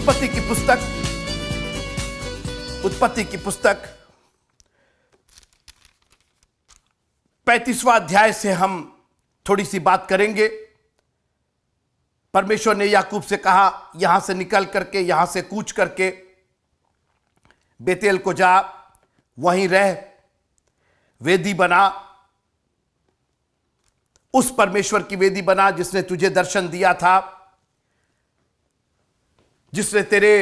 उत्पत्ति की पुस्तक 35वां अध्याय से हम थोड़ी सी बात करेंगे। परमेश्वर ने याकूब से कहा, यहां से निकल करके, यहां से कूच करके बेतेल को जा, वहीं रह, वेदी बना, उस परमेश्वर की वेदी बना जिसने तुझे दर्शन दिया था, जिसने तेरे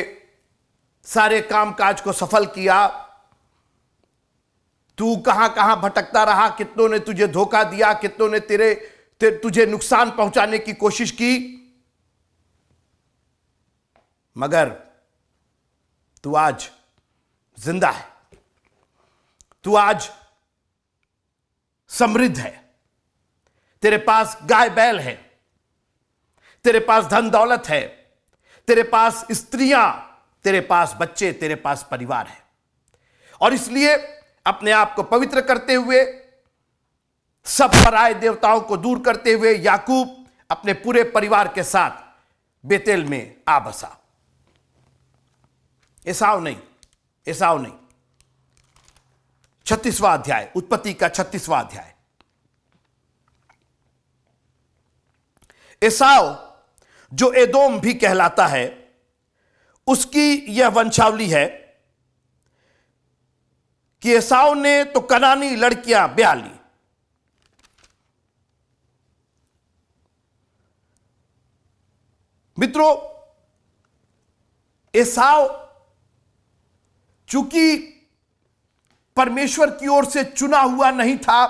सारे कामकाज को सफल किया। तू कहां कहां भटकता रहा, कितनों ने तुझे धोखा दिया, कितनों ने तुझे नुकसान पहुंचाने की कोशिश की, मगर तू आज जिंदा है, तू आज समृद्ध है। तेरे पास गाय बैल है, तेरे पास धन दौलत है, तेरे पास स्त्रियां, तेरे पास बच्चे, तेरे पास परिवार है। और इसलिए अपने आप को पवित्र करते हुए, सब पराये देवताओं को दूर करते हुए, याकूब अपने पूरे परिवार के साथ बेतेल में आ बसा। एसाव नहीं। 36वां अध्याय, उत्पत्ति का 36वां अध्याय। एसाव जो एदोम भी कहलाता है, उसकी यह वंशावली है कि एसाव ने तो कनानी लड़कियां ब्याह ली। मित्रों, एसाव चूंकि परमेश्वर की ओर से चुना हुआ नहीं था,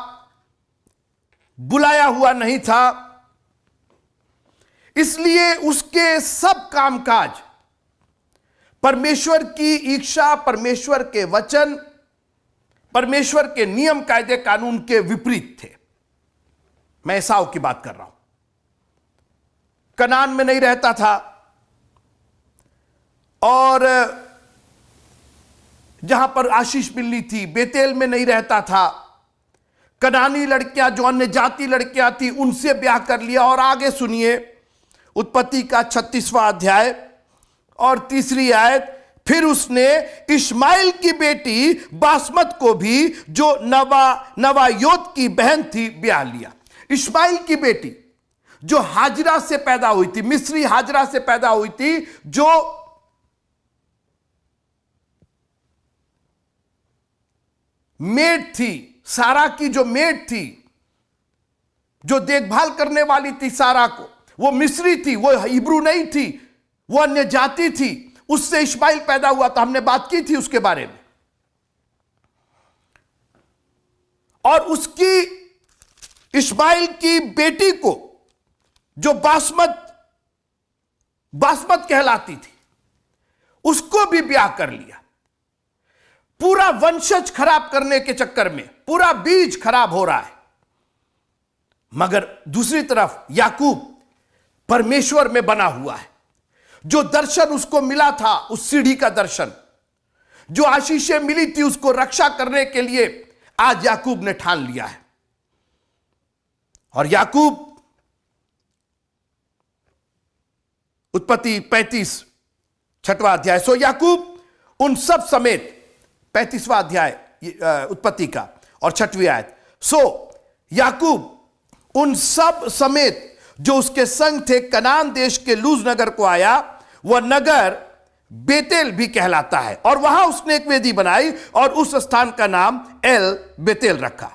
बुलाया हुआ नहीं था, इसलिए उसके सब कामकाज परमेश्वर की इच्छा, परमेश्वर के वचन, परमेश्वर के नियम कायदे कानून के विपरीत थे। मैं एसाव की बात कर रहा हूं। कनान में नहीं रहता था, और जहां पर आशीष मिलनी थी, बेतेल में नहीं रहता था। कनानी लड़कियां, जो अन्य जाति लड़कियां थी, उनसे ब्याह कर लिया। और आगे सुनिए, उत्पत्ति का 36वां अध्याय और 3री आयत। फिर उसने इश्माइल की बेटी बासमत को भी, जो नवायोत की बहन थी, ब्याह लिया। इश्माइल की बेटी जो हाजरा से पैदा हुई थी, मिस्री हाजरा से पैदा हुई थी, जो मेड थी, सारा की जो मेड थी, जो देखभाल करने वाली थी सारा को, वो मिस्री थी, वो हिब्रू नहीं थी, वो अन्य जाति थी। उससे इश्माइल पैदा हुआ था, हमने बात की थी उसके बारे में। और उसकी इश्माइल की बेटी को, जो बासमत कहलाती थी, उसको भी ब्याह कर लिया। पूरा वंशज खराब करने के चक्कर में पूरा बीज खराब हो रहा है। मगर दूसरी तरफ याकूब परमेश्वर में बना हुआ है। जो दर्शन उसको मिला था, उस सीढ़ी का दर्शन, जो आशीषें मिली थी, उसको रक्षा करने के लिए आज याकूब ने ठान लिया है। और याकूब, उत्पत्ति 35 6वां अध्याय। सो याकूब उन सब समेत, 35वां अध्याय उत्पत्ति का और 6वीं आयत। सो याकूब उन सब समेत जो उसके संग थे, कनान देश के लूज नगर को आया। वह नगर बेतेल भी कहलाता है, और वहां उसने एक वेदी बनाई और उस स्थान का नाम एल बेतेल रखा।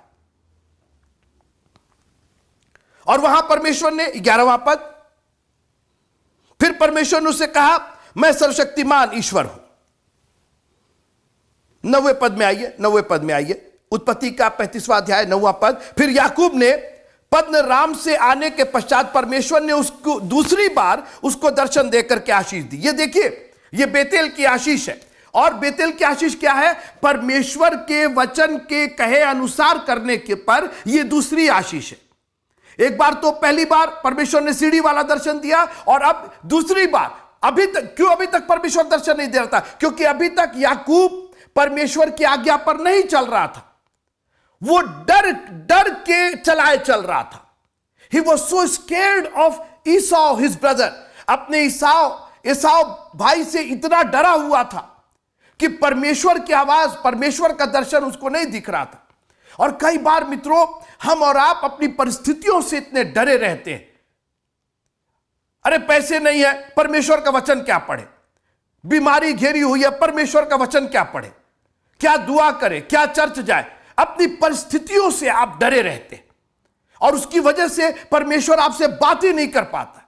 और वहां परमेश्वर ने, 11वां पद, फिर परमेश्वर ने उससे कहा, मैं सर्वशक्तिमान ईश्वर हूं। 9वें पद में आइए, उत्पत्ति का 35वां अध्याय 9वां पद। फिर याकूब ने पद्दनराम से आने के पश्चात परमेश्वर ने उसको दूसरी बार उसको दर्शन देकर के आशीष दी। ये देखिए, ये बेतेल की आशीष है। और बेतेल की आशीष क्या है? परमेश्वर के वचन के कहे अनुसार करने के पर यह दूसरी आशीष है। एक बार तो पहली बार परमेश्वर ने सीढ़ी वाला दर्शन दिया, और अब दूसरी बार। अभी तक परमेश्वर दर्शन नहीं दे रहा था? क्योंकि अभी तक याकूब परमेश्वर की आज्ञा पर नहीं चल रहा था। वो डर के चल रहा था। He was so scared of Esau, his brother. अपने एसाव भाई से इतना डरा हुआ था कि परमेश्वर की आवाज, परमेश्वर का दर्शन उसको नहीं दिख रहा था। और कई बार मित्रों, हम और आप अपनी परिस्थितियों से इतने डरे रहते हैं। अरे पैसे नहीं है, परमेश्वर का वचन क्या पढ़े? बीमारी घेरी हुई है, परमेश्वर का वचन क्या पढ़े? क्या दुआ करे? क्या चर्च जाए? अपनी परिस्थितियों से आप डरे रहते हैं और उसकी वजह से परमेश्वर आपसे बात ही नहीं कर पाता,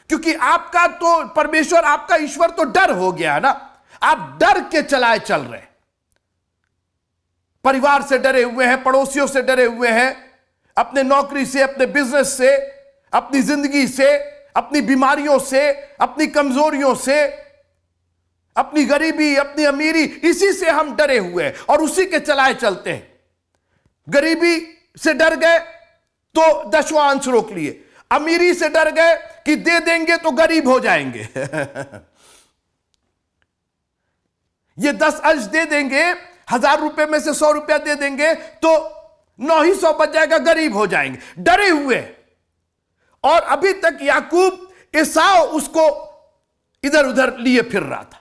क्योंकि आपका तो परमेश्वर, आपका ईश्वर तो डर हो गया है ना। आप डर के चलाए चल रहे हैं, परिवार से डरे हुए हैं, पड़ोसियों से डरे हुए हैं, अपने नौकरी से, अपने बिजनेस से, अपनी जिंदगी से, अपनी बीमारियों से, अपनी कमजोरियों से, अपनी गरीबी, अपनी अमीरी, इसी से हम डरे हुए हैं और उसी के चलाए चलते हैं। गरीबी से डर गए तो दसवां अंश रोक लिए, अमीरी से डर गए कि दे देंगे तो गरीब हो जाएंगे ये 10 अंश दे देंगे, 1000 रुपए में से 100 रुपया दे देंगे तो 900 बच जाएगा, गरीब हो जाएंगे, डरे हुए। और अभी तक याकूब, एसाव उसको इधर उधर लिए फिर रहा था।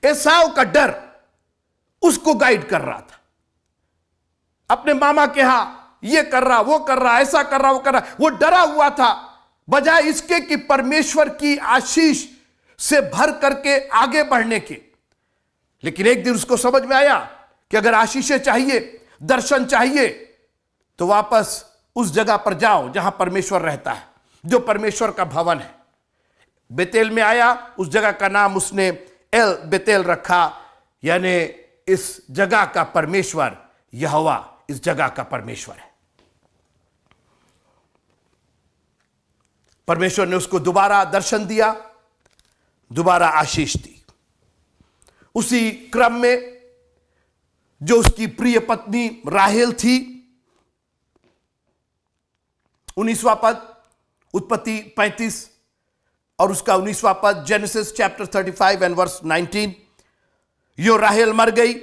एसाव का डर उसको गाइड कर रहा था। अपने मामा के यहां ये कर रहा, वो कर रहा, ऐसा कर रहा, वो कर रहा, वो डरा हुआ था, बजाय इसके कि परमेश्वर की आशीष से भर करके आगे बढ़ने के। लेकिन एक दिन उसको समझ में आया कि अगर आशीषें चाहिए, दर्शन चाहिए, तो वापस उस जगह पर जाओ जहां परमेश्वर रहता है, जो परमेश्वर का भवन है। बेतेल में आया, उस जगह का नाम उसने एल बेतेल रखा, यानी इस जगह का परमेश्वर यहोवा इस जगह का परमेश्वर है। परमेश्वर ने उसको दोबारा दर्शन दिया, दोबारा आशीष दी। उसी क्रम में जो उसकी प्रिय पत्नी राहेल थी, 19वां पद उत्पत्ति 35 और उसका 19वां पद जेनेसिस चैप्टर 35 एंड वर्स 19। यो राहेल मर गई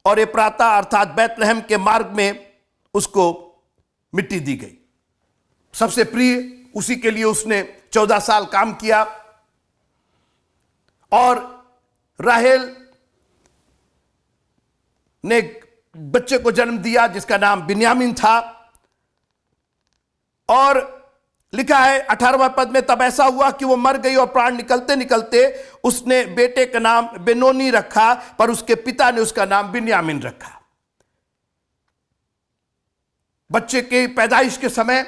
और एप्राता अर्थात बैतलहम के मार्ग में उसको मिट्टी दी गई। सबसे प्रिय, उसी के लिए उसने 14 साल काम किया। और राहेल ने एक बच्चे को जन्म दिया जिसका नाम बिन्यामीन था। और लिखा है 18वां पद में, तब ऐसा हुआ कि वो मर गई और प्राण निकलते निकलते उसने बेटे का नाम बेनोनी रखा, पर उसके पिता ने उसका नाम बिन्यामीन रखा। बच्चे की पैदाइश के समय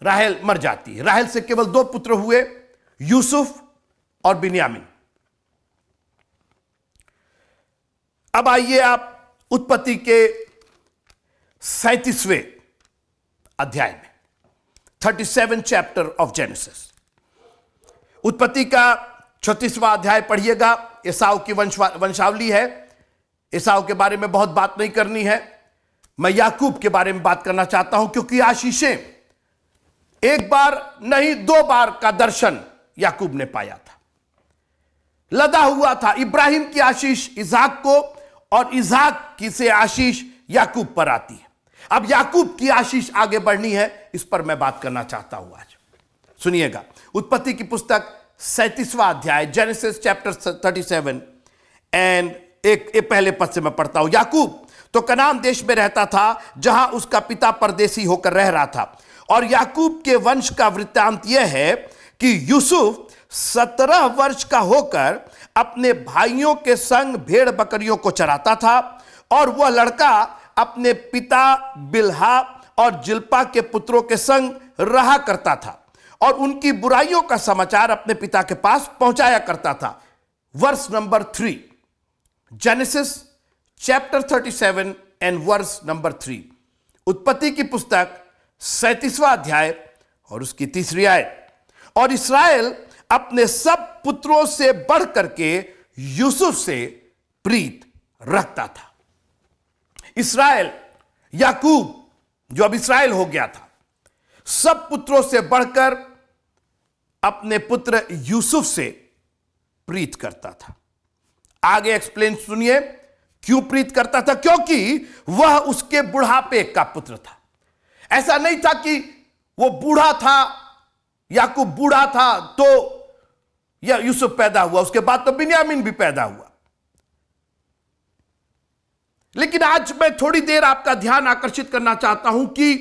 राहेल मर जाती है। राहेल से केवल 2 पुत्र हुए, यूसुफ और बिन्यामीन। अब आइए आप उत्पत्ति के 37वें अध्याय में, 37 चैप्टर ऑफ जेनेसिस। उत्पत्ति का 36वां अध्याय पढ़िएगा। एसाव की वंशावली है। एसाव के बारे में बहुत बात नहीं करनी है, मैं याकूब के बारे में बात करना चाहता हूं, क्योंकि आशीषें एक बार नहीं 2 बार का दर्शन याकूब ने पाया था। लदा हुआ था इब्राहिम की आशीष इसहाक को, और इसहाक की से आशीष याकूब पर आती है। अब याकूब की आशीष आगे बढ़नी है, इस पर मैं बात करना चाहता हूं आज। सुनिएगा, उत्पत्ति की पुस्तक 37वां अध्याय, जेनेसिस चैप्टर 37 एंड एक पहले पद से मैं पढ़ता हूं। याकूब तो कनान देश में रहता था, जहां उसका पिता परदेसी होकर रह रहा था। और याकूब के वंश का वृत्तांत यह है कि यूसुफ 17 वर्ष का होकर अपने भाइयों के संग भेड़ बकरियों को चराता था, और वह लड़का अपने पिता बिल्हा और जिल्पा के पुत्रों के संग रहा करता था, और उनकी बुराइयों का समाचार अपने पिता के पास पहुंचाया करता था। Verse number 3, Genesis chapter 37 and verse number 3। उत्पत्ति की पुस्तक 37वां अध्याय और उसकी 3री आयत। और इस्राएल अपने सब पुत्रों से बढ़ करके यूसुफ से प्रीत रखता था। इस्राएल, याकूब जो अब इस्राएल हो गया था, सब पुत्रों से बढ़कर अपने पुत्र यूसुफ से प्रीत करता था। आगे एक्सप्लेन सुनिए क्यों प्रीत करता था। क्योंकि वह उसके बुढ़ापे का पुत्र था। ऐसा नहीं था कि वो बूढ़ा था, याकूब बूढ़ा था तो या यूसुफ पैदा हुआ, उसके बाद तो बिन्यामीन भी पैदा हुआ। लेकिन आज मैं थोड़ी देर आपका ध्यान आकर्षित करना चाहता हूं कि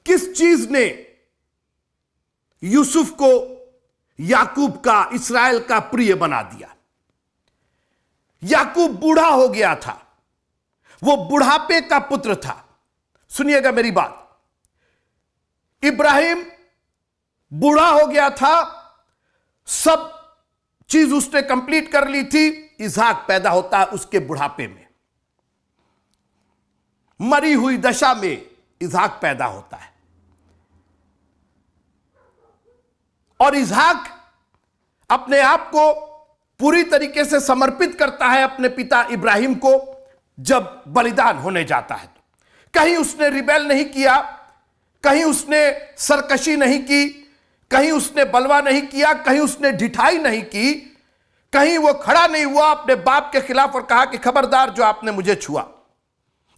किस चीज ने यूसुफ को याकूब का, इस्राएल का प्रिय बना दिया। याकूब बूढ़ा हो गया था, वो बुढ़ापे का पुत्र था। सुनिएगा मेरी बात, इब्राहिम बूढ़ा हो गया था, सब चीज उसने कंप्लीट कर ली थी। इसहाक पैदा होता है उसके बुढ़ापे में, मरी हुई दशा में इसहाक पैदा होता है। और इसहाक अपने आप को पूरी तरीके से समर्पित करता है अपने पिता इब्राहिम को जब बलिदान होने जाता है। तो कहीं उसने रिबेल नहीं किया, कहीं उसने सरकशी नहीं की, कहीं उसने बलवा नहीं किया, कहीं उसने ढिठाई नहीं की, कहीं वो खड़ा नहीं हुआ अपने बाप के खिलाफ और कहा कि खबरदार जो आपने मुझे छुआ।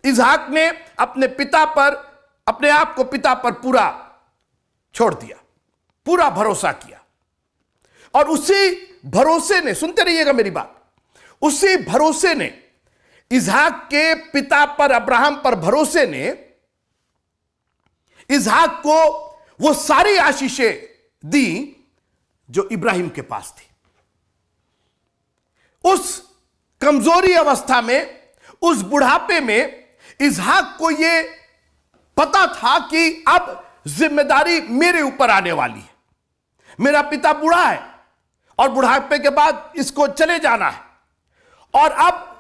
इसहाक ने अपने पिता पर, अपने आप को पिता पर पूरा छोड़ दिया, पूरा भरोसा किया। और उसी भरोसे ने, सुनते रहिएगा मेरी बात, उसी भरोसे ने, इसहाक के पिता पर, अब्राहम पर भरोसे ने इसहाक को वो सारी आशीषें दी जो इब्राहिम के पास थी। उस कमजोरी अवस्था में, उस बुढ़ापे में इसहाक को यह पता था कि अब जिम्मेदारी मेरे ऊपर आने वाली है। मेरा पिता बूढ़ा है और बुढ़ापे के बाद इसको चले जाना है, और अब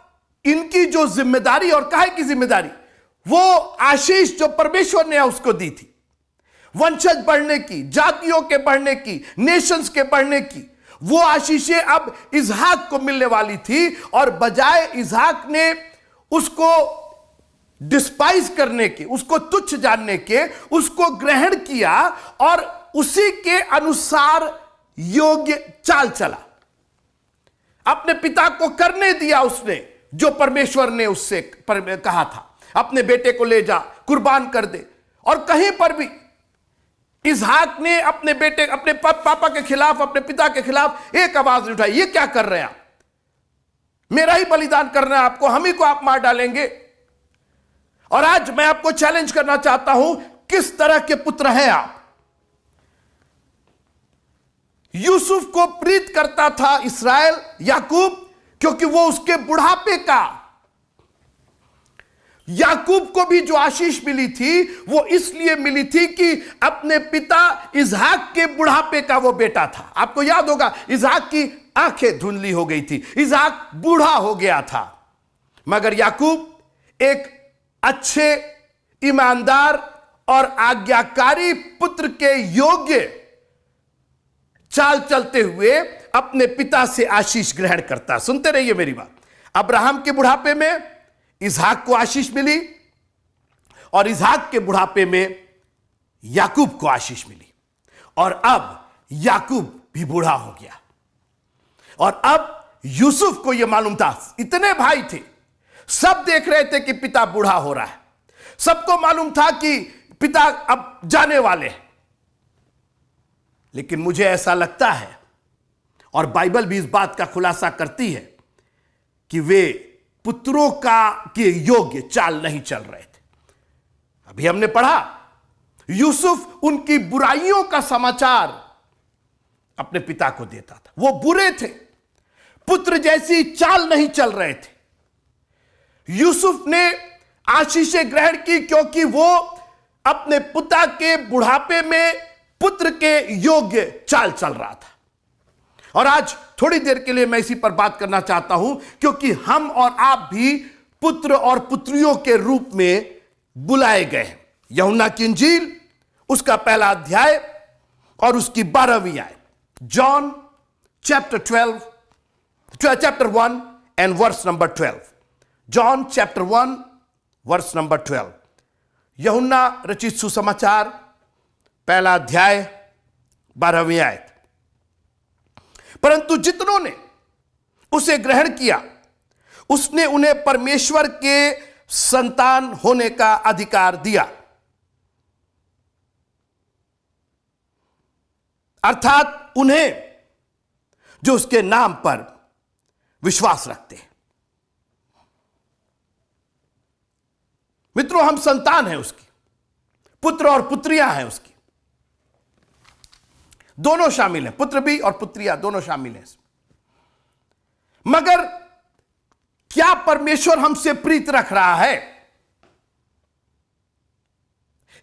इनकी जो जिम्मेदारी, और काहे की जिम्मेदारी, वो आशीष जो परमेश्वर ने उसको दी थी, वंशज बढ़ने की, जातियों के बढ़ने की, नेशंस के बढ़ने की, वो आशीषें अब इसहाक को मिलने वाली थी। और बजाय इसहाक ने उसको डिस्पाइज करने के, उसको तुच्छ जानने के, उसको ग्रहण किया और उसी के अनुसार योग्य चाल चला। अपने पिता को करने दिया उसने जो परमेश्वर ने उससे कहा था, अपने बेटे को ले जा, कुर्बान कर दे। और कहीं पर भी इसहाक ने अपने बेटे, अपने पापा के खिलाफ, अपने पिता के खिलाफ एक आवाज नहीं उठाई, ये क्या कर रहे हैं आप, मेरा ही बलिदान करना है आपको, हम ही को आप मार डालेंगे। और आज मैं आपको चैलेंज करना चाहता हूं, किस तरह के पुत्र हैं आप। यूसुफ को प्रीत करता था इस्राएल, याकूब, क्योंकि वो उसके बुढ़ापे का, याकूब को भी जो आशीष मिली थी वो इसलिए मिली थी कि अपने पिता इसहाक के बुढ़ापे का वो बेटा था। आपको याद होगा, इसहाक की आंखें धुंधली हो गई थी, इसहाक बूढ़ा हो गया था, मगर याकूब एक अच्छे, ईमानदार और आज्ञाकारी पुत्र के योग्य चाल चलते हुए अपने पिता से आशीष ग्रहण करता। सुनते रहिए मेरी बात, अब्राहम के बुढ़ापे में इसहाक को आशीष मिली और इसहाक के बुढ़ापे में याकूब को आशीष मिली। और अब याकूब भी बूढ़ा हो गया और अब यूसुफ को यह मालूम था, इतने भाई थे, सब देख रहे थे कि पिता बूढ़ा हो रहा है, सबको मालूम था कि पिता अब जाने वाले हैं। लेकिन मुझे ऐसा लगता है, और बाइबल भी इस बात का खुलासा करती है, कि वे पुत्रों के योग्य चाल नहीं चल रहे थे। अभी हमने पढ़ा, यूसुफ उनकी बुराइयों का समाचार अपने पिता को देता था। वो बुरे थे, पुत्र जैसी चाल नहीं चल रहे थे। यूसुफ ने आशीषें ग्रहण की क्योंकि वो अपने पिता के बुढ़ापे में पुत्र के योग्य चाल चल रहा था। और आज थोड़ी देर के लिए मैं इसी पर बात करना चाहता हूं, क्योंकि हम और आप भी पुत्र और पुत्रियों के रूप में बुलाए गए हैं। यूहन्ना की इंजील उसका पहला अध्याय और उसकी 12वीं आयत, John chapter 1 and verse number 12। John chapter 1 verse number 12। यूहन्ना रचित सुसमाचार पहला अध्याय 12वीं आयत। परंतु जितनों ने उसे ग्रहण किया, उसने उन्हें परमेश्वर के संतान होने का अधिकार दिया, अर्थात उन्हें जो उसके नाम पर विश्वास रखते हैं। मित्रों, हम संतान हैं उसकी, पुत्र और पुत्रियां हैं उसकी, दोनों शामिल हैं, पुत्र भी और पुत्रियां दोनों शामिल हैं इसमें। मगर क्या परमेश्वर हमसे प्रीत रख रहा है?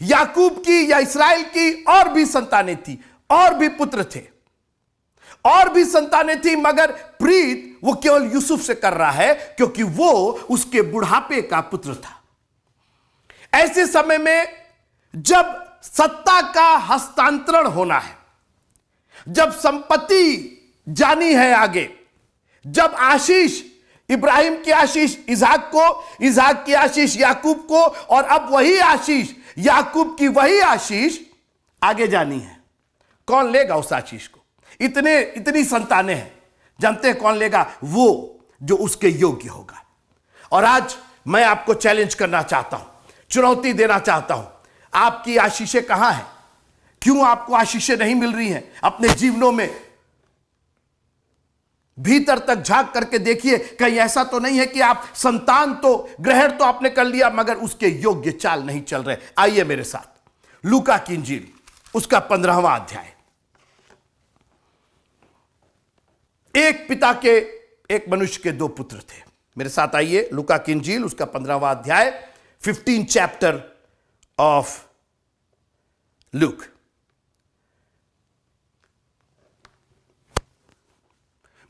याकूब की या इस्राएल की और भी संतानें थी, और भी पुत्र थे, और भी संतानें थी, मगर प्रीत वो केवल यूसुफ से कर रहा है क्योंकि वो उसके बुढ़ापे का पुत्र था। ऐसे समय में जब सत्ता का हस्तांतरण होना है, जब संपत्ति जानी है आगे, जब आशीष, इब्राहिम की आशीष इसहाक को, इसहाक की आशीष याकूब को, और अब वही आशीष, याकूब की वही आशीष आगे जानी है, कौन लेगा उस आशीष को? इतनी संतानें हैं, जानते हैं कौन लेगा? वो जो उसके योग्य होगा। और आज मैं आपको चैलेंज करना चाहता हूं, चुनौती देना चाहता हूं। आपकी आशीषें कहां हैं? क्यों आपको आशीषें नहीं मिल रही हैं अपने जीवनों में? भीतर तक झांक करके देखिए, कहीं ऐसा तो नहीं है कि आप संतान तो ग्रहण तो आपने कर लिया मगर उसके योग्य चाल नहीं चल रहे। आइए मेरे साथ लूका की इंजील उसका 15वां अध्याय। एक पिता के, एक मनुष्य के दो पुत्र थे। मेरे साथ आइए लूका की इंजील उसका 15वां अध्याय, 15 चैप्टर ऑफ लूक।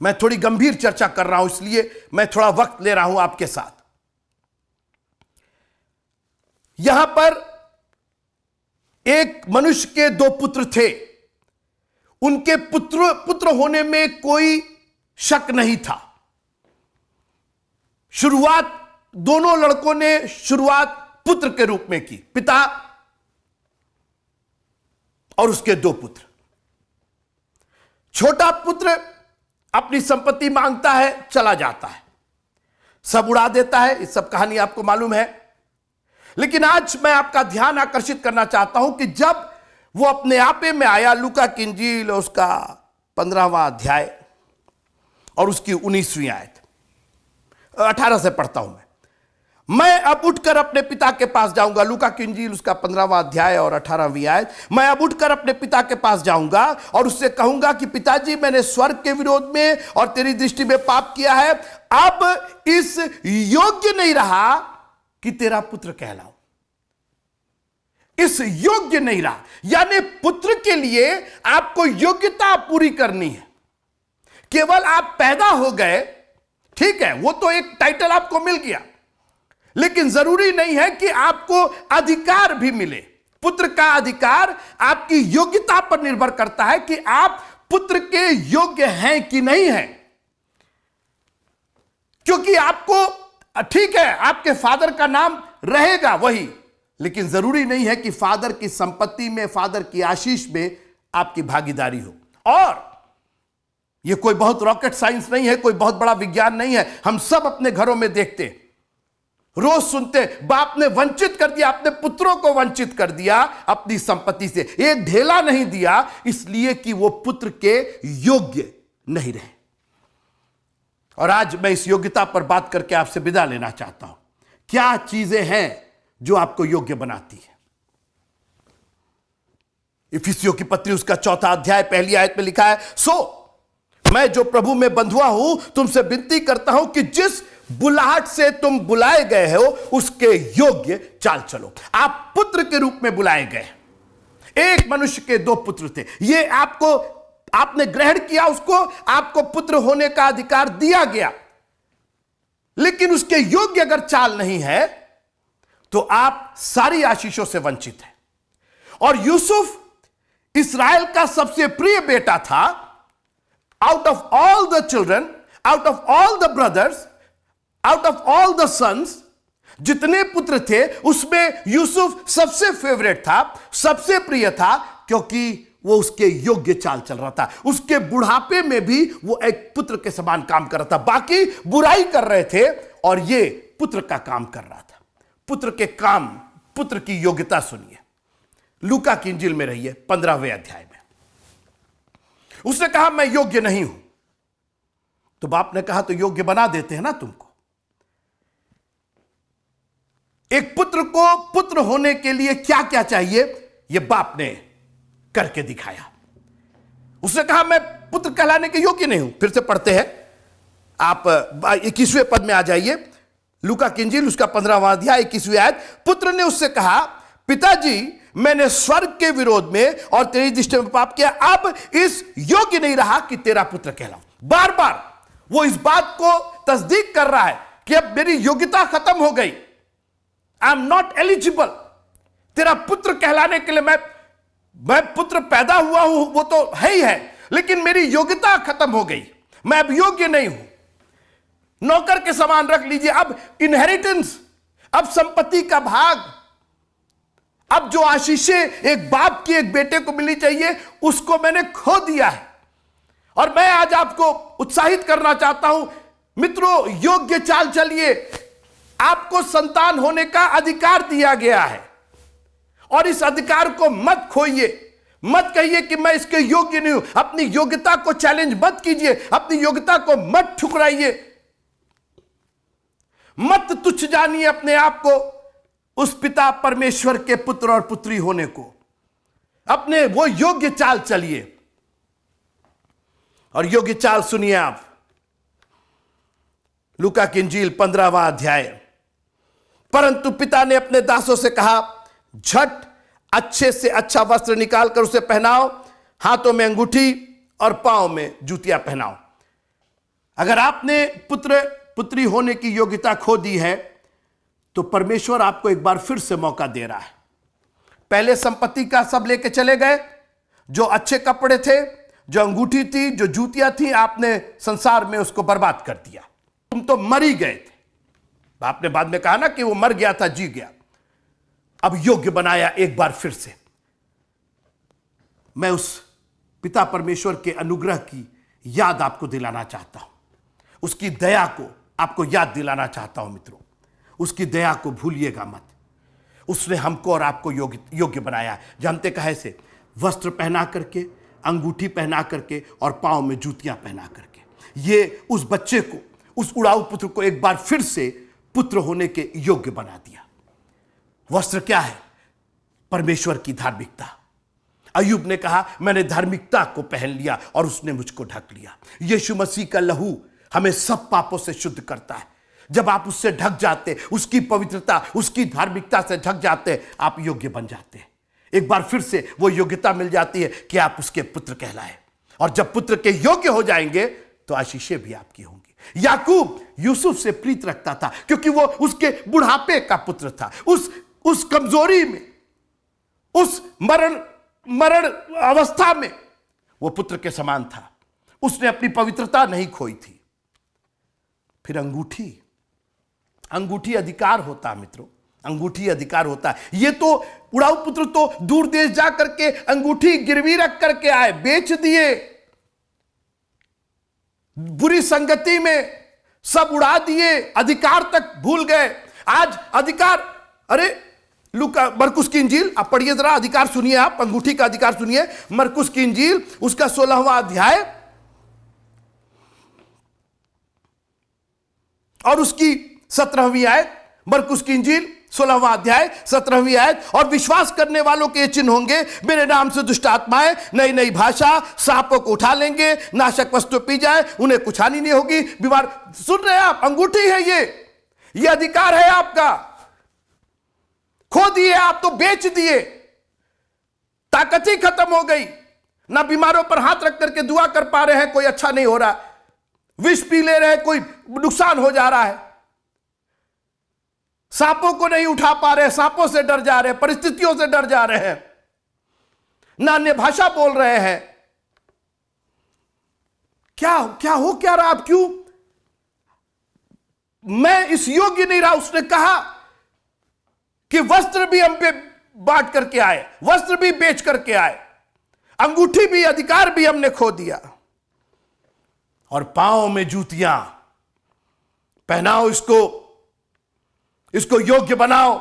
मैं थोड़ी गंभीर चर्चा कर रहा हूं, इसलिए मैं थोड़ा वक्त ले रहा हूं आपके साथ। यहां पर एक मनुष्य के दो पुत्र थे। उनके पुत्र होने में कोई शक नहीं था। शुरुआत दोनों लड़कों ने शुरुआत पुत्र के रूप में की, पिता और उसके दो पुत्र। छोटा पुत्र अपनी संपत्ति मांगता है, चला जाता है, सब उड़ा देता है। ये सब कहानी आपको मालूम है। लेकिन आज मैं आपका ध्यान आकर्षित करना चाहता हूं कि जब वो अपने आपे में आया, लूका की इंजील उसका 15वां अध्याय और उसकी 19वीं आयत, 18 से पढ़ता हूं मैं अब उठकर अपने पिता के पास जाऊंगा। लूका की इंजील उसका 15वां अध्याय और 18वीं आयत। मैं अब उठकर अपने पिता के पास जाऊंगा और उससे कहूंगा कि पिताजी, मैंने स्वर्ग के विरोध में और तेरी दृष्टि में पाप किया है, अब इस योग्य नहीं रहा कि तेरा पुत्र कहलाऊं। इस योग्य नहीं रहा, यानी पुत्र के लिए आपको योग्यता पूरी करनी है। केवल आप पैदा हो गए, ठीक है, वो तो एक टाइटल आपको मिल गया, लेकिन जरूरी नहीं है कि आपको अधिकार भी मिले। पुत्र का अधिकार आपकी योग्यता पर निर्भर करता है कि आप पुत्र के योग्य हैं कि नहीं हैं। क्योंकि आपको, ठीक है, आपके फादर का नाम रहेगा वही, लेकिन जरूरी नहीं है कि फादर की संपत्ति में, फादर की आशीष में आपकी भागीदारी हो। और यह कोई बहुत रॉकेट साइंस नहीं है, कोई बहुत बड़ा विज्ञान नहीं है। हम सब अपने घरों में देखते, रोज सुनते, बाप ने वंचित कर दिया, अपने पुत्रों को वंचित कर दिया अपनी संपत्ति से, एक ढेला नहीं दिया, इसलिए कि वो पुत्र के योग्य नहीं रहे। और आज मैं इस योग्यता पर बात करके आपसे विदा लेना चाहता हूं। क्या चीजें हैं जो आपको योग्य बनाती है? इफिसियों की पत्री उसका 4था अध्याय 1 आयत में लिखा है, सो मैं जो प्रभु में बंधुआ हूं तुमसे विनती करता हूं कि जिस बुलाहट से तुम बुलाए गए हो उसके योग्य चाल चलो। आप पुत्र के रूप में बुलाए गए। एक मनुष्य के दो पुत्र थे, ये आपने ग्रहण किया, उसको आपको पुत्र होने का अधिकार दिया गया, लेकिन उसके योग्य अगर चाल नहीं है तो आप सारी आशीषों से वंचित हैं। और यूसुफ इस्राएल का सबसे प्रिय बेटा था। Out of all the children, out of all the brothers, out of all the sons, जितने पुत्र थे उसमें यूसुफ सबसे फेवरेट था, सबसे प्रिय था, क्योंकि वो उसके योग्य चाल चल रहा था। उसके बुढ़ापे में भी वो एक पुत्र के समान काम कर रहा था। बाकी बुराई कर रहे थे और ये पुत्र का काम कर रहा था। पुत्र के काम, पुत्र की योग्यता सुनिए। लूका की इंजील में रहिए 15वें अध्याय में। उसने कहा, मैं योग्य नहीं हूं तो बाप ने कहा तो योग्य बना देते हैं ना तुमको। एक पुत्र को पुत्र होने के लिए क्या क्या चाहिए, यह बाप ने करके दिखाया। उसने कहा मैं पुत्र कहलाने के योग्य नहीं हूं। फिर से पढ़ते हैं, आप 21वें पद में आ जाइए, लूका की इंजील उसका 15वां अध्याय 21वीं आयत। पुत्र ने उससे कहा, पिताजी मैंने स्वर्ग के विरोध में और तेरी दृष्टि में पाप किया, अब इस योग्य नहीं रहा कि तेरा पुत्र कहलाऊं। बार बार वो इस बात को तस्दीक कर रहा है कि अब मेरी योग्यता खत्म हो गई, आई एम नॉट एलिजिबल तेरा पुत्र कहलाने के लिए। मैं पुत्र पैदा हुआ हूं वो तो है ही है, लेकिन मेरी योग्यता खत्म हो गई, मैं अब योग्य नहीं हूं। नौकर के समान रख लीजिए, अब इनहेरिटेंस, अब संपत्ति का भाग, अब जो आशीषें एक बाप की एक बेटे को मिलनी चाहिए उसको मैंने खो दिया है। और मैं आज आपको उत्साहित करना चाहता हूं मित्रों, योग्य चाल चलिए। आपको संतान होने का अधिकार दिया गया है और इस अधिकार को मत खोइए। मत कहिए कि मैं इसके योग्य नहीं हूं। अपनी योग्यता को चैलेंज मत कीजिए, अपनी योग्यता को मत ठुकराइए, मत तुच्छ जानिए अपने आप को उस पिता परमेश्वर के पुत्र और पुत्री होने को। अपने वो योग्य चाल चलिए और योग्य चाल सुनिए आप। लूका की इंजील 15वां अध्याय। परंतु पिता ने अपने दासों से कहा, झट अच्छे से अच्छा वस्त्र निकालकर उसे पहनाओ, हाथों में अंगूठी और पांव में जूतियां पहनाओ। अगर आपने पुत्र पुत्री होने की योग्यता खो दी है तो परमेश्वर आपको एक बार फिर से मौका दे रहा है। पहले संपत्ति का सब लेके चले गए, जो अच्छे कपड़े थे, जो अंगूठी थी, जो जूतियां थी, आपने संसार में उसको बर्बाद कर दिया। तुम तो मर ही गए थे। आपने बाद में कहा ना कि वो मर गया था, जी गया। अब योग्य बनाया एक बार फिर से। मैं उस पिता परमेश्वर के अनुग्रह की याद आपको दिलाना चाहता हूं, उसकी दया को आपको याद दिलाना चाहता हूं मित्रों। उसकी दया को भूलिएगा मत। उसने हमको और आपको योग्य बनाया। जानते कहे से? वस्त्र पहना करके, अंगूठी पहना करके और पांव में जूतियां पहना करके। ये उस बच्चे को, उस उड़ाऊ पुत्र को एक बार फिर से पुत्र होने के योग्य बना दिया। वस्त्र क्या है? परमेश्वर की धार्मिकता। अय्यूब ने कहा, मैंने धार्मिकता को पहन लिया और उसने मुझको ढक लिया। यीशु मसीह का लहू हमें सब पापों से शुद्ध करता है। जब आप उससे ढक जाते, उसकी पवित्रता, उसकी धार्मिकता से ढक जाते, आप योग्य बन जाते हैं। एक बार फिर से वो योग्यता मिल जाती है कि आप उसके पुत्र कहलाए। और जब पुत्र के योग्य हो जाएंगे तो आशीषें भी आपकी होंगी। याकूब यूसुफ से प्रीत रखता था क्योंकि वो उसके बुढ़ापे का पुत्र था। उस कमजोरी में, उस मरण अवस्था में वो पुत्र के समान था। उसने अपनी पवित्रता नहीं खोई थी। फिर अंगूठी अधिकार होता है मित्रों, अंगूठी अधिकार होता है। ये तो उड़ाऊ पुत्र तो दूर देश जा करके अंगूठी गिरवी रख करके आए, बेच दिए, बुरी संगति में सब उड़ा दिए, अधिकार तक भूल गए। आज अधिकार, अरे लूका, मरकुस की इंजील आप पढ़िए जरा, अधिकार सुनिए आप, अंगूठी का अधिकार सुनिए। मरकुस की इंजील उसका 16वां अध्याय और उसकी 17वीं आयत। मरकुस की इंजील 16वां अध्याय 17वीं आयत। और विश्वास करने वालों के ये चिन्ह होंगे, मेरे नाम से दुष्ट आत्माएं नई नई भाषा, सांपों को उठा लेंगे, नाशक वस्तु पी जाए, उन्हें कुछ हानि नहीं होगी, बीमार। सुन रहे हैं आप? अंगूठी है ये अधिकार है आपका। खो दिए आप तो, बेच दिए, ताकत ही खत्म हो गई। ना बीमारों पर हाथ रख करके दुआ कर पा रहे हैं, कोई अच्छा नहीं हो रहा। विष पी ले रहे हैं, कोई नुकसान हो जा रहा है। सांपों को नहीं उठा पा रहे, सांपों से डर जा रहे हैं, परिस्थितियों से डर जा रहे हैं, ना अन्य भाषा बोल रहे हैं। क्या रहा आप? क्यों? मैं इस योग्य नहीं रहा। उसने कहा कि वस्त्र भी हम पे बांट करके आए, वस्त्र भी बेच करके आए, अंगूठी भी, अधिकार भी हमने खो दिया। और पांव में जूतियां पहनाओ, इसको योग्य बनाओ,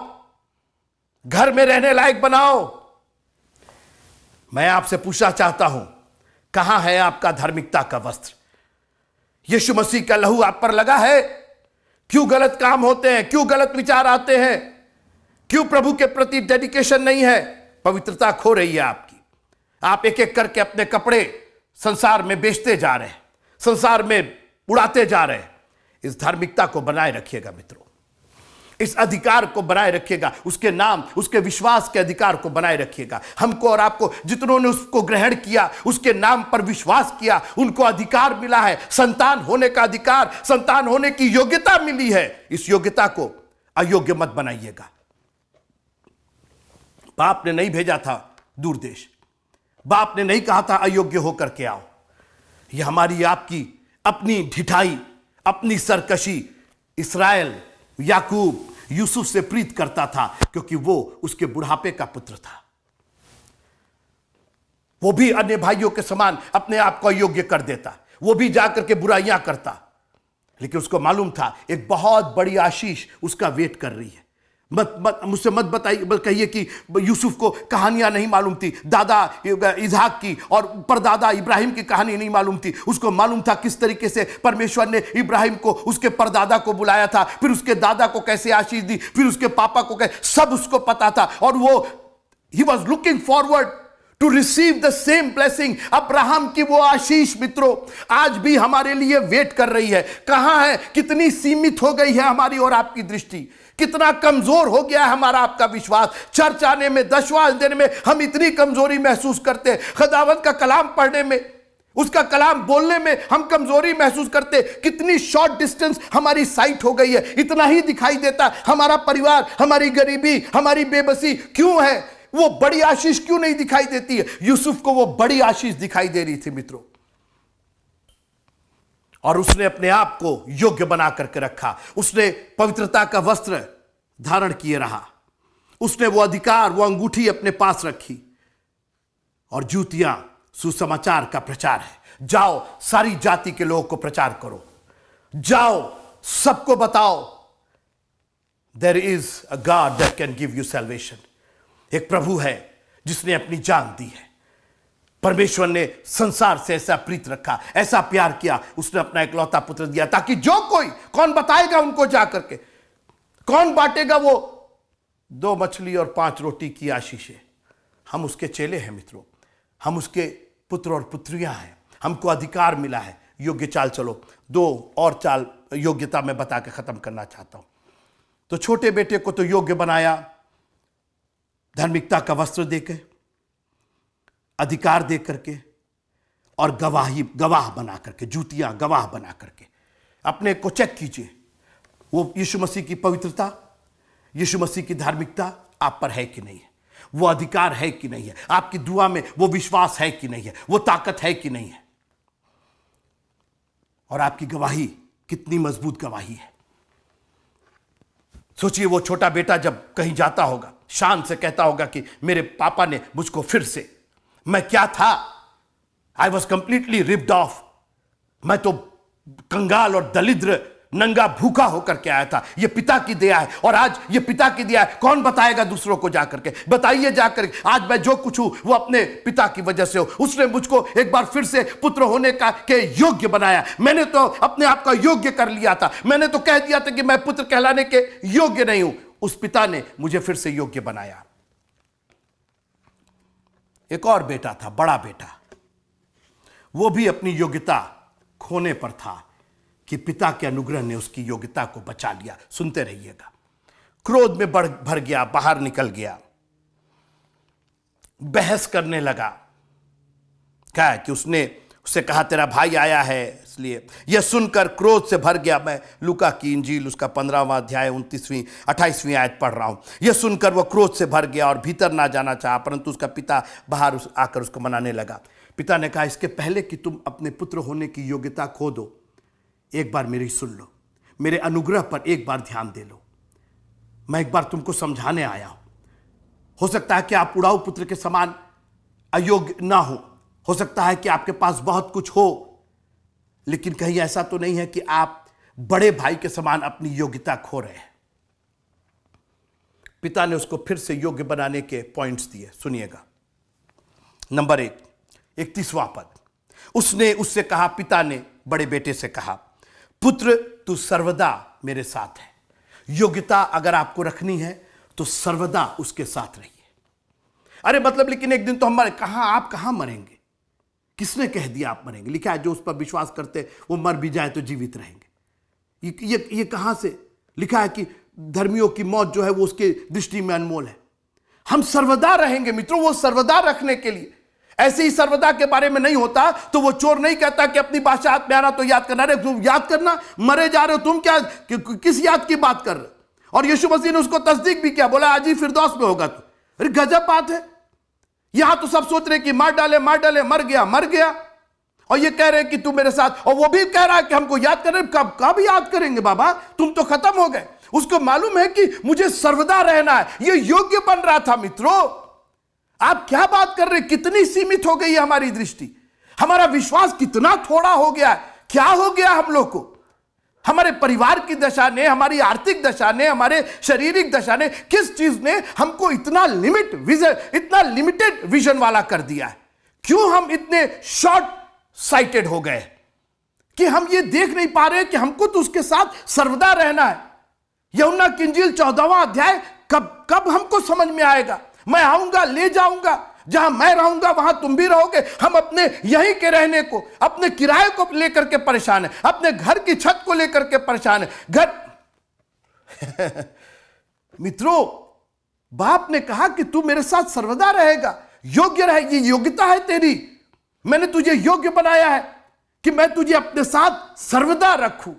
घर में रहने लायक बनाओ। मैं आपसे पूछना चाहता हूं, कहां है आपका धार्मिकता का वस्त्र? यीशु मसीह का लहू आप पर लगा है? क्यों गलत काम होते हैं? क्यों गलत विचार आते हैं? क्यों प्रभु के प्रति डेडिकेशन नहीं है? पवित्रता खो रही है आपकी। आप एक एक करके अपने कपड़े संसार में बेचते जा रहे हैं, संसार में उड़ाते जा रहे हैं। इस धार्मिकता को बनाए रखिएगा मित्रों, इस अधिकार को बनाए रखिएगा, उसके नाम, उसके विश्वास के अधिकार को बनाए रखिएगा। हमको और आपको, जितनों ने उसको ग्रहण किया, उसके नाम पर विश्वास किया, उनको अधिकार मिला है, संतान होने का अधिकार, संतान होने की योग्यता मिली है। इस योग्यता को अयोग्य मत बनाइएगा। बाप ने नहीं भेजा था दूर देश, बाप ने नहीं कहा था अयोग्य होकर के आओ। यह हमारी आपकी अपनी ढिठाई, अपनी सरकशी। इस्राएल याकूब यूसुफ से प्रीत करता था क्योंकि वो उसके बुढ़ापे का पुत्र था। वो भी अन्य भाइयों के समान अपने आप को अयोग्य कर देता, वो भी जाकर के बुराइयां करता, लेकिन उसको मालूम था एक बहुत बड़ी आशीष उसका वेट कर रही है। मुझसे मत बताइए, कहिए कि यूसुफ को कहानियां नहीं मालूम थी, दादा इसहाक की और परदादा इब्राहिम की कहानी नहीं मालूम थी। उसको मालूम था किस तरीके से परमेश्वर ने इब्राहिम को, उसके परदादा को बुलाया था, फिर उसके दादा को कैसे आशीष दी, फिर उसके पापा को कैसे, सब उसको पता था। और वो he was looking forward to receive the same blessing. Abraham की वो आशीष मित्रों आज भी हमारे लिए वेट कर रही है। कहां है? कितनी सीमित हो गई है हमारी और आपकी दृष्टि, कितना कमजोर हो गया है हमारा आपका विश्वास। चर्च आने में, दशवां देने में हम इतनी कमजोरी महसूस करते हैं। खुदावंद का कलाम पढ़ने में, उसका कलाम बोलने में हम कमजोरी महसूस करते हैं। कितनी शॉर्ट डिस्टेंस हमारी साइट हो गई है, इतना ही दिखाई देता हमारा परिवार, हमारी गरीबी, हमारी बेबसी। क्यों है? वो बड़ी आशीष क्यों नहीं दिखाई देती है? यूसुफ को वो बड़ी आशीष दिखाई दे रही थी मित्रों, और उसने अपने आप को योग्य बना करके रखा। उसने पवित्रता का वस्त्र धारण किए रहा, उसने वो अधिकार, वो अंगूठी अपने पास रखी। और जूतियां सुसमाचार का प्रचार है। जाओ सारी जाति के लोगों को प्रचार करो, जाओ सबको बताओ there is a god that can give you salvation. एक प्रभु है जिसने अपनी जान दी है। परमेश्वर ने संसार से ऐसा प्रीत रखा, ऐसा प्यार किया, उसने अपना इकलौता पुत्र दिया ताकि जो कोई, कौन बताएगा उनको जाकर के, कौन बांटेगा वो 2 मछली और 5 रोटी की आशीषें? हम उसके चेले हैं मित्रों, हम उसके पुत्र और पुत्रियां हैं, हमको अधिकार मिला है। योग्य चाल चलो। 2 और चाल योग्यता में बता के खत्म करना चाहता हूं। तो छोटे बेटे को तो योग्य बनाया धार्मिकता का वस्त्र देकर, अधिकार दे करके, और गवाह बना करके, जूतियां गवाह बना करके। अपने को चेक कीजिए, वो यीशु मसीह की पवित्रता, यीशु मसीह की धार्मिकता आप पर है कि नहीं है? वो अधिकार है कि नहीं है? आपकी दुआ में वो विश्वास है कि नहीं है? वो ताकत है कि नहीं है? और आपकी गवाही कितनी मजबूत गवाही है। सोचिए वो छोटा बेटा जब कहीं जाता होगा, शान से कहता होगा कि मेरे पापा ने मुझको फिर से, मैं क्या था, I was completely ripped off, मैं तो कंगाल और दलिद्र, नंगा, भूखा होकर के आया था। ये पिता की दया है, और आज ये पिता की दया है। कौन बताएगा दूसरों को जाकर के? बताइए जाकर के, आज मैं जो कुछ हूं वो अपने पिता की वजह से हो। उसने मुझको एक बार फिर से पुत्र होने का के योग्य बनाया। मैंने तो अपने आप का योग्य कर लिया था, मैंने तो कह दिया था कि मैं पुत्र कहलाने के योग्य नहीं हूं। उस पिता ने मुझे फिर से योग्य बनाया। एक और बेटा था, बड़ा बेटा, वो भी अपनी योग्यता खोने पर था कि पिता के अनुग्रह ने उसकी योग्यता को बचा लिया। सुनते रहिएगा। क्रोध में भर गया, बाहर निकल गया, बहस करने लगा। क्या है कि उससे कहा तेरा भाई आया है, इसलिए यह सुनकर क्रोध से भर गया। मैं लूका की इंजील उसका 15वां अध्याय 29वीं 28वीं आयत पढ़ रहा हूं। यह सुनकर वह क्रोध से भर गया और भीतर ना जाना चाहा, परंतु उसका पिता बाहर आकर उसको मनाने लगा। पिता ने कहा इसके पहले कि तुम अपने पुत्र होने की योग्यता खो दो, एक बार मेरी सुन लो, मेरे अनुग्रह पर एक बार ध्यान दे लो। मैं एक बार तुमको समझाने आया हूं। हो सकता है कि आप उड़ाऊ पुत्र के समान अयोग्य ना हो सकता है कि आपके पास बहुत कुछ हो, लेकिन कहीं ऐसा तो नहीं है कि आप बड़े भाई के समान अपनी योग्यता खो रहे हैं। पिता ने उसको फिर से योग्य बनाने के पॉइंट्स दिए, सुनिएगा। नंबर 1, 31वां पद, उसने उससे कहा, पिता ने बड़े बेटे से कहा, पुत्र तू सर्वदा मेरे साथ है। योग्यता अगर आपको रखनी है तो सर्वदा उसके साथ रहिए। अरे मतलब लेकिन एक दिन तो हम मरे। कहां, आप कहां मरेंगे? किसने कह दिया आप मरेंगे? लिखा है जो उस पर विश्वास करते वो मर भी जाए तो जीवित रहेंगे। ये कहां से लिखा है कि धर्मियों की मौत जो है वो उसके दृष्टि में अनमोल है। हम सर्वदा रहेंगे मित्रों, वो सर्वदा रखने के लिए। ऐसे ही सर्वदा के बारे में नहीं होता तो वो चोर नहीं कहता कि अपनी बादशाहत में आना तो याद करना। अरे तुम याद करना, मरे जा रहे हो तुम, क्या किस याद की बात कर रहे हो? और यीशु मसीह ने उसको तस्दीक भी किया, बोला आज ही फिरदौस में होगा तू। अरे गजब बात है। यहां तो सब सोच रहे कि मार डाले, मर गया। और ये कह रहे हैं कि तू मेरे साथ, और वो भी कह रहा है कि हमको याद करें। कब याद करेंगे बाबा, तुम तो खत्म हो गए। उसको मालूम है कि मुझे सर्वदा रहना है। ये योग्य बन रहा था मित्रों। आप क्या बात कर रहे हैं? कितनी सीमित हो गई है हमारी दृष्टि, हमारा विश्वास कितना थोड़ा हो गया है। क्या हो गया हम लोग को? हमारे परिवार की दशा ने, हमारी आर्थिक दशा ने, हमारे शारीरिक दशा ने, किस चीज ने हमको इतना लिमिटेड विजन वाला कर दिया है? क्यों हम इतने शॉर्ट साइटेड हो गए कि हम ये देख नहीं पा रहे कि हमको तो उसके साथ सर्वदा रहना है। यूहन्ना की इंजील 14वां अध्याय कब हमको समझ में आएगा? मैं आऊंगा, ले जाऊंगा, जहां मैं रहूंगा वहां तुम भी रहोगे। हम अपने यहीं के रहने को, अपने किराए को लेकर के परेशान है, अपने घर की छत को लेकर के परेशान है। घर मित्रों, बाप ने कहा कि तू मेरे साथ सर्वदा रहेगा, योग्य रहे। ये योग्यता है तेरी। मैंने तुझे योग्य बनाया है कि मैं तुझे अपने साथ सर्वदा रखूं।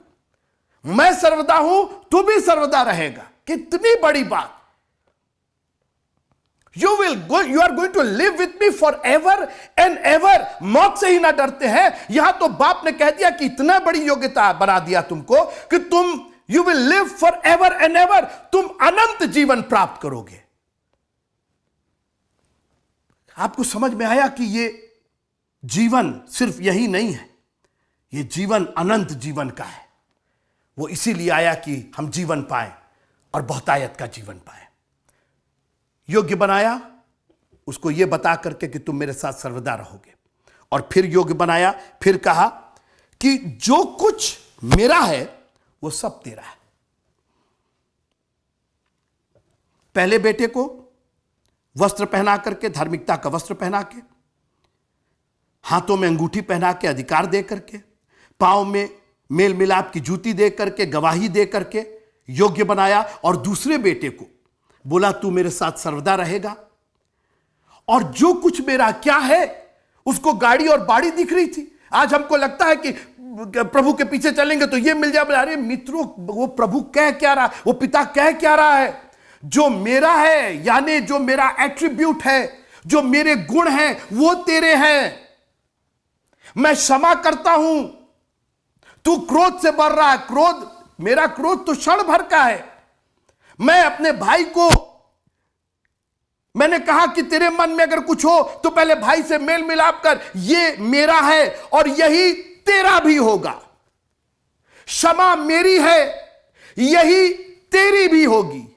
मैं सर्वदा हूं, तू भी सर्वदा रहेगा। कितनी बड़ी बात। You are going to live with me forever and ever। मौत से ही ना डरते हैं। यहां तो बाप ने कह दिया कि इतना बड़ी योग्यता बना दिया तुमको कि तुम you will live forever and ever। तुम अनंत जीवन प्राप्त करोगे। आपको समझ में आया कि ये जीवन सिर्फ यही नहीं है, ये जीवन अनंत जीवन का है। वो इसीलिए आया कि हम जीवन पाए और बहुतायत का जीवन पाए। योग्य बनाया उसको ये बता करके कि तुम मेरे साथ सर्वदा रहोगे। और फिर योग्य बनाया, फिर कहा कि जो कुछ मेरा है वो सब तेरा है। पहले बेटे को वस्त्र पहना करके, धार्मिकता का वस्त्र पहना के, हाथों में अंगूठी पहना के, अधिकार दे करके, पांव में मेल मिलाप की जूती दे करके, गवाही दे करके योग्य बनाया। और दूसरे बेटे को बोला तू मेरे साथ सर्वदा रहेगा। और जो कुछ मेरा क्या है, उसको गाड़ी और बाड़ी दिख रही थी। आज हमको लगता है कि प्रभु के पीछे चलेंगे तो ये मिल जाए। अरे मित्रों, वो प्रभु कह क्या रहा, वो पिता कह क्या रहा है? जो मेरा है, यानी जो मेरा एट्रीब्यूट है, जो मेरे गुण हैं, वो तेरे हैं। मैं क्षमा करता हूं, तू क्रोध से भर रहा है। मेरा क्रोध तो क्षण भर का है। मैं अपने भाई को, मैंने कहा कि तेरे मन में अगर कुछ हो तो पहले भाई से मेल मिलाप कर। ये मेरा है और यही तेरा भी होगा। क्षमा मेरी है, यही तेरी भी होगी।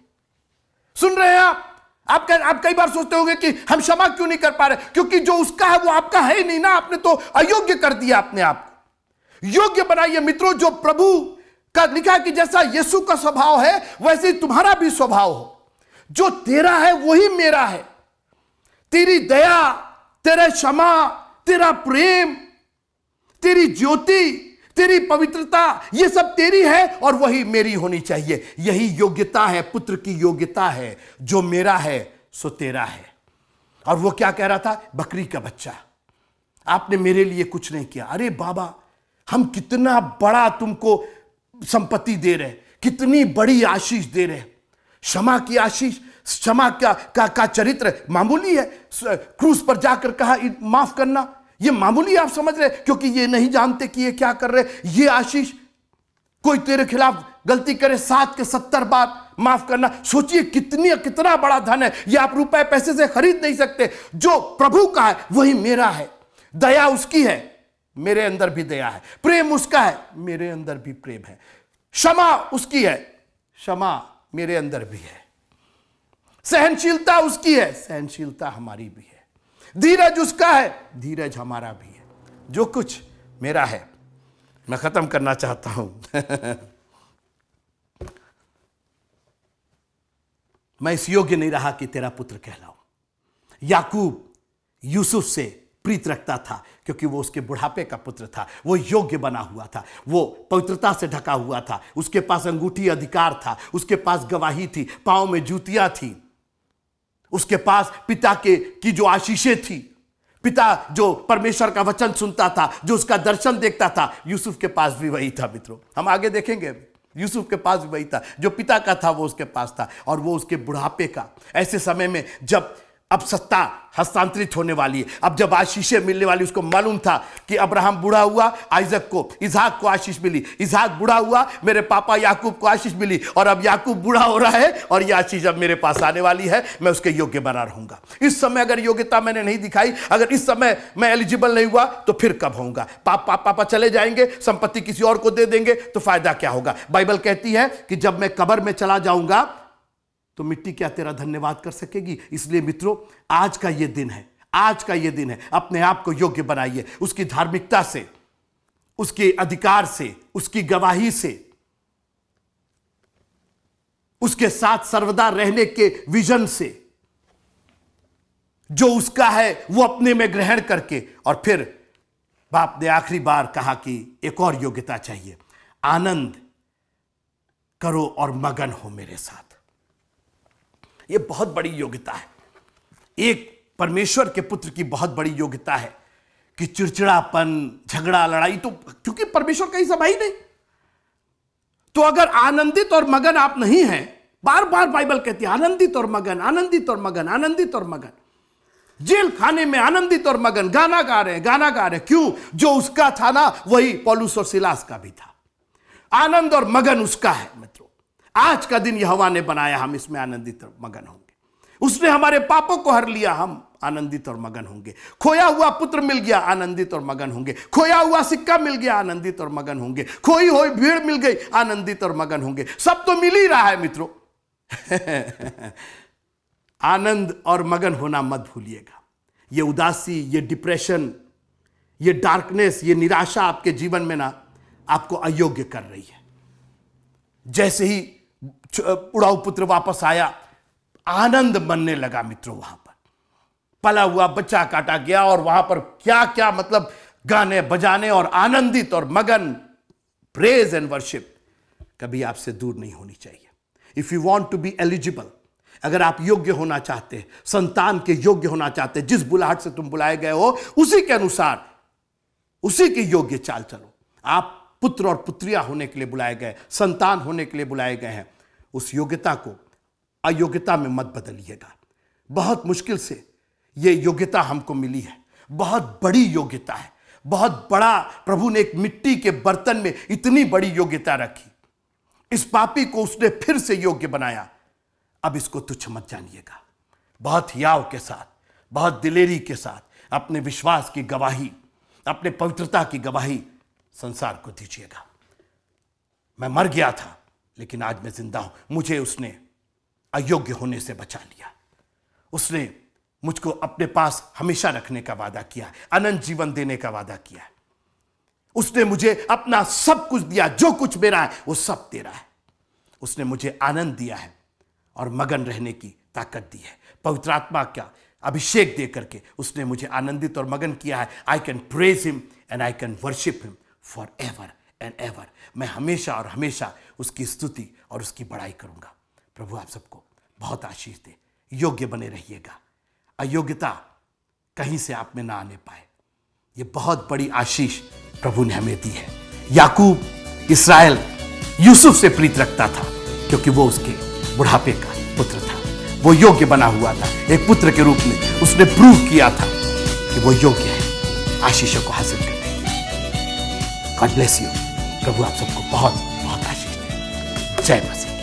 सुन रहे हैं आप कई बार सोचते होंगे कि हम क्षमा क्यों नहीं कर पा रहे? क्योंकि जो उसका है वो आपका है ही नहीं ना। आपने तो अयोग्य कर दिया अपने आप को। योग्य बनाइए मित्रों। जो प्रभु का लिखा है कि जैसा यीशु का स्वभाव है वैसे ही तुम्हारा भी स्वभाव हो। जो तेरा है वही मेरा है। तेरी दया, तेरा क्षमा, तेरा प्रेम, तेरी ज्योति, तेरी पवित्रता, ये सब तेरी है और वही मेरी होनी चाहिए। यही योग्यता है, पुत्र की योग्यता है। जो मेरा है सो तेरा है। और वो क्या कह रहा था? बकरी का बच्चा, आपने मेरे लिए कुछ नहीं किया। अरे बाबा, हम कितना बड़ा तुमको संपत्ति दे रहे, कितनी बड़ी आशीष दे रहे। क्षमा की आशीष, क्षमा का चरित्र मामूली है। क्रूस पर जाकर कहा माफ करना, ये मामूली आप समझ रहे, क्योंकि ये नहीं जानते कि ये क्या कर रहे। ये आशीष, कोई तेरे खिलाफ गलती करे 7 के 70 बार माफ करना। सोचिए कितना बड़ा धन है ये। आप रुपए पैसे से खरीद नहीं सकते। जो प्रभु का है वही मेरा है। दया उसकी है, मेरे अंदर भी दया है। प्रेम उसका है, मेरे अंदर भी प्रेम है। क्षमा उसकी है, क्षमा मेरे अंदर भी है। सहनशीलता उसकी है, सहनशीलता हमारी भी है। धीरज उसका है, धीरज हमारा भी है। जो कुछ मेरा है, मैं खत्म करना चाहता हूं। मैं इस योग्य नहीं रहा कि तेरा पुत्र कहलाऊं। याकूब यूसुफ से प्रीत रखता था क्योंकि वो उसके बुढ़ापे का पुत्र था, वो योग्य बना हुआ था, वो पवित्रता से ढका हुआ था, उसके पास अंगूठी अधिकार था, उसके पास गवाही थी, पांव में जूतियां थी, उसके पास पिता की जो आशीषें थी, पिता जो परमेश्वर का वचन सुनता था, जो उसका दर्शन देखता था। यूसुफ के पास भी वही था मित्रों, हम आगे देखेंगे। यूसुफ के पास भी वही था, जो पिता का था वो उसके पास था, और वो उसके बुढ़ापे का, ऐसे समय में जब अब सत्ता हस्तांतरित होने वाली है, अब जब आशीषें मिलने वाली, उसको मालूम था कि अब्राहम बूढ़ा हुआ, आइजक को, इसहाक को आशीष मिली, इसहाक बूढ़ा हुआ, मेरे पापा याकूब को आशीष मिली, और अब याकूब बूढ़ा हो रहा है और यह आशीष अब मेरे पास आने वाली है, मैं उसके योग्य बना रहूंगा। इस समय अगर योग्यता मैंने नहीं दिखाई, अगर इस समय मैं एलिजिबल नहीं हुआ, तो फिर कब होऊंगा? पापा चले जाएंगे, संपत्ति किसी और को दे देंगे, तो फायदा क्या होगा? बाइबल कहती है कि जब मैं कब्र में चला जाऊंगा तो मिट्टी क्या तेरा धन्यवाद कर सकेगी? इसलिए मित्रों, आज का ये दिन है, आज का ये दिन है, अपने आप को योग्य बनाइए, उसकी धार्मिकता से, उसके अधिकार से, उसकी गवाही से, उसके साथ सर्वदा रहने के विजन से, जो उसका है वो अपने में ग्रहण करके। और फिर बाप ने आखिरी बार कहा कि एक और योग्यता चाहिए, आनंद करो और मगन हो मेरे साथ। यह बहुत बड़ी योग्यता है, एक परमेश्वर के पुत्र की बहुत बड़ी योग्यता है कि चिड़चिड़ापन, झगड़ा, लड़ाई, तो क्योंकि परमेश्वर का ही सब है ही नहीं, तो अगर आनंदित और मगन आप नहीं हैं, बार बार बाइबल कहती है आनंदित और मगन, आनंदित और मगन, आनंदित और मगन। जेल खाने में आनंदित और मगन, गाना गा रहे हैं, गाना गा रहे हैं। क्यों? जो उसका था ना, वही पौलुस और सिलास का भी था। आनंद और मगन उसका है मित्रों। आज का दिन यहोवा ने बनाया, हम इसमें आनंदित और मगन होंगे। उसने हमारे पापों को हर लिया, हम आनंदित और मगन होंगे। खोया हुआ पुत्र मिल गया, आनंदित और मगन होंगे। खोया हुआ सिक्का मिल गया, आनंदित और मगन होंगे। खोई हुई भीड़ मिल गई, आनंदित और मगन होंगे। सब तो मिल ही रहा है मित्रों। आनंद और मगन होना मत भूलिएगा। ये उदासी, ये डिप्रेशन, ये डार्कनेस, ये निराशा आपके जीवन में ना आपको अयोग्य कर रही है। जैसे ही उड़ाऊ पुत्र वापस आया, आनंद मनने लगा मित्रों। वहां पर पला हुआ बच्चा काटा गया, और वहां पर क्या क्या मतलब गाने बजाने और आनंदित और मगन, प्रेज एंड वर्शिप कभी आपसे दूर नहीं होनी चाहिए। If you want to be eligible, अगर आप योग्य होना चाहते हैं, संतान के योग्य होना चाहते हैं, जिस बुलाहट से तुम बुलाए गए हो उसी के अनुसार, उसी के योग्य चाल चलो। आप पुत्र और पुत्रियां होने के लिए बुलाए गए, संतान होने के लिए बुलाए गए हैं। उस योग्यता को अयोग्यता में मत बदलिएगा। बहुत मुश्किल से ये योग्यता हमको मिली है, बहुत बड़ी योग्यता है, बहुत बड़ा। प्रभु ने एक मिट्टी के बर्तन में इतनी बड़ी योग्यता रखी, इस पापी को उसने फिर से योग्य बनाया। अब इसको तुच्छ मत जानिएगा। बहुत हियाव के साथ, बहुत दिलेरी के साथ अपने विश्वास की गवाही, अपने पवित्रता की गवाही संसार को दीजिएगा। मैं मर गया था लेकिन आज मैं जिंदा हूं। मुझे उसने अयोग्य होने से बचा लिया। उसने मुझको अपने पास हमेशा रखने का वादा किया है, अनंत जीवन देने का वादा किया है। उसने मुझे अपना सब कुछ दिया, जो कुछ मेरा है वो सब तेरा है। उसने मुझे आनंद दिया है और मगन रहने की ताकत दी है। पवित्र आत्मा का अभिषेक दे करके उसने मुझे आनंदित और मगन किया है। I can praise him and I can worship him for ever and ever. मैं हमेशा और हमेशा उसकी स्तुति और उसकी बड़ाई करूंगा। प्रभु आप सबको बहुत आशीष दे। योग्य बने रहिएगा, अयोग्यता कहीं से आप में ना आने पाए। ये बहुत बड़ी आशीष प्रभु ने हमें दी है। याकूब, इस्राएल यूसुफ से प्रीत रखता था क्योंकि वो उसके बुढ़ापे का पुत्र था। वो योग्य बना हुआ था, एक पुत्र के रूप में उसने प्रूव किया था कि वो योग्य है आशीषों को हासिल करने के लिए। God bless you. प्रभु आप सबको बहुत बहुत आशीष दे। जय मसीह।